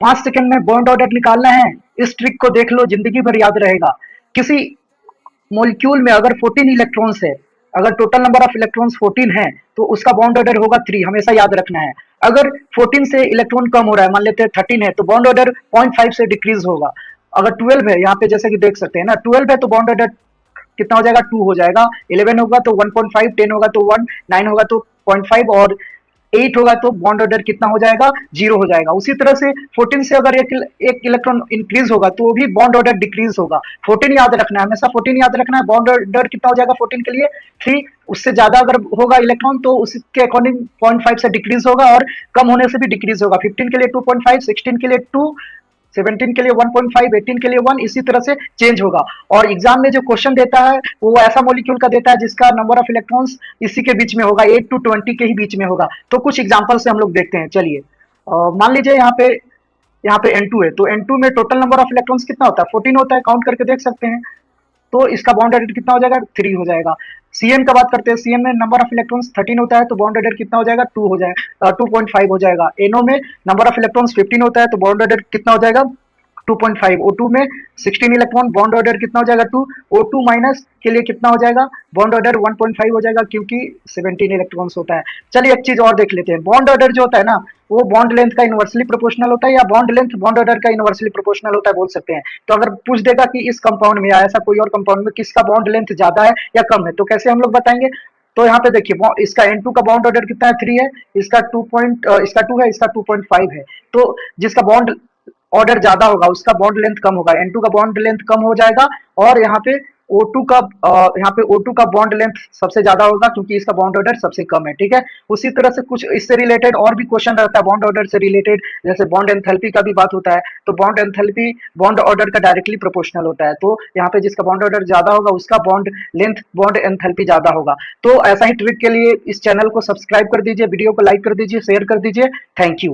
5 second में bond order निकालना है। इस ट्रिक को देख लो, जिंदगी भर याद रहेगा। किसी मॉलिक्यूल में अगर 14 इलेक्ट्रॉन्स है, अगर टोटल नंबर ऑफ इलेक्ट्रॉन्स 14 है, तो उसका बॉन्ड ऑर्डर होगा 3, हमेशा याद रखना है। अगर 14 से इलेक्ट्रॉन कम हो रहा है, मान लेते हैं 13 है, तो बॉन्ड ऑर्डर 0.5 से डिक्रीज होगा। अगर 12 है, यहाँ पे जैसे कि देख सकते हैं ना, 12 है तो बॉन्ड ऑर्डर कितना हो जाएगा, 2 हो जाएगा। 11 होगा तो 1.5, 10 होगा तो 1, 9 होगा तो 0.5 और 8 होगा तो बॉन्ड ऑर्डर कितना हो जाएगा, 0 हो जाएगा। उसी तरह से 14 से अगर एक इलेक्ट्रॉन इंक्रीज होगा तो भी बॉन्ड ऑर्डर डिक्रीज होगा। 14 याद रखना है, हमेशा 14 याद रखना है। बॉन्ड ऑर्डर कितना हो जाएगा 14 के लिए, 3। उससे ज्यादा अगर होगा इलेक्ट्रॉन तो उसके अकॉर्डिंग 0.5 से डिक्रीज होगा, और कम होने से भी डिक्रीज होगा। 15 के लिए 2.5, 16 के लिए 2, 17 के लिए 1.5, 18 के लिए 1, इसी तरह से चेंज होगा। और एग्जाम में जो क्वेश्चन देता है वो ऐसा मॉलिक्यूल का देता है जिसका नंबर ऑफ इलेक्ट्रॉन्स इसी के बीच में होगा, 8 to 20 के ही बीच में होगा। तो कुछ एग्जाम्पल से हम लोग देखते हैं, चलिए। मान लीजिए यहाँ पे N2 है, तो N2 में टोटल नंबर ऑफ इलेक्ट्रॉन्स कितना होता है, 14 होता है, काउंट करके देख सकते हैं। तो इसका बॉन्ड ऑर्डर कितना हो जाएगा, 3 हो जाएगा। Cn का बात करते हैं, Cn में नंबर ऑफ इलेक्ट्रॉन्स 13 होता है, तो बॉन्ड ऑर्डर कितना हो जाएगा, 2 हो जाएगा, 2.5 हो जाएगा। NO में नंबर ऑफ इलेक्ट्रॉन्स 15 होता है, तो बॉन्ड ऑर्डर कितना हो जाएगा, 2.5। O2 में 16 इलेक्ट्रॉन, बॉन्ड ऑर्डर कितना हो जाएगा, 2। O2 माइनस के लिए कितना हो जाएगा, बॉन्ड ऑर्डर 1.5 हो जाएगा, क्योंकि 17 इलेक्ट्रॉन्स होता है। चलिए एक चीज और देख लेते हैं। बॉन्ड ऑर्डर जो होता है ना, वो बॉन्ड लेंथ का इनवर्सली प्रोपोर्शनल होता है, या बॉन्ड लेंथ बॉन्ड ऑर्डर का इनवर्सली प्रोपोर्शनल होता है, बोल सकते हैं। तो अगर पूछ देगा कि इस कंपाउंड में या ऐसा कोई और कंपाउंड में किसका बॉन्ड लेंथ ज्यादा है या कम है, तो कैसे हम लोग बताएंगे। तो यहाँ पे देखिए, इसका N2 का बॉन्ड ऑर्डर कितना है, 3 है। इसका 2 है, इसका 2.5 है। तो जिसका बॉन्ड ऑर्डर ज्यादा होगा उसका बॉन्ड लेंथ कम होगा, N2 का बॉन्ड लेंथ कम हो जाएगा। और यहाँ पे O2 का बॉन्ड लेंथ सबसे ज्यादा होगा, क्योंकि इसका बॉन्ड ऑर्डर सबसे कम है, ठीक है। उसी तरह से कुछ इससे रिलेटेड और भी क्वेश्चन रहता है बॉन्ड ऑर्डर से रिलेटेड, जैसे बॉन्ड एंथैल्पी का भी बात होता है। तो बॉन्ड एंथैल्पी बॉन्ड ऑर्डर का डायरेक्टली प्रोपोर्शनल होता है। तो यहाँ पे जिसका बॉन्ड ऑर्डर ज्यादा होगा उसका बॉन्ड लेंथ, बॉन्ड एंथैल्पी ज्यादा होगा। तो ऐसा ही ट्रिक के लिए इस चैनल को सब्सक्राइब कर दीजिए, वीडियो को लाइक कर दीजिए, शेयर कर दीजिए। Thank you.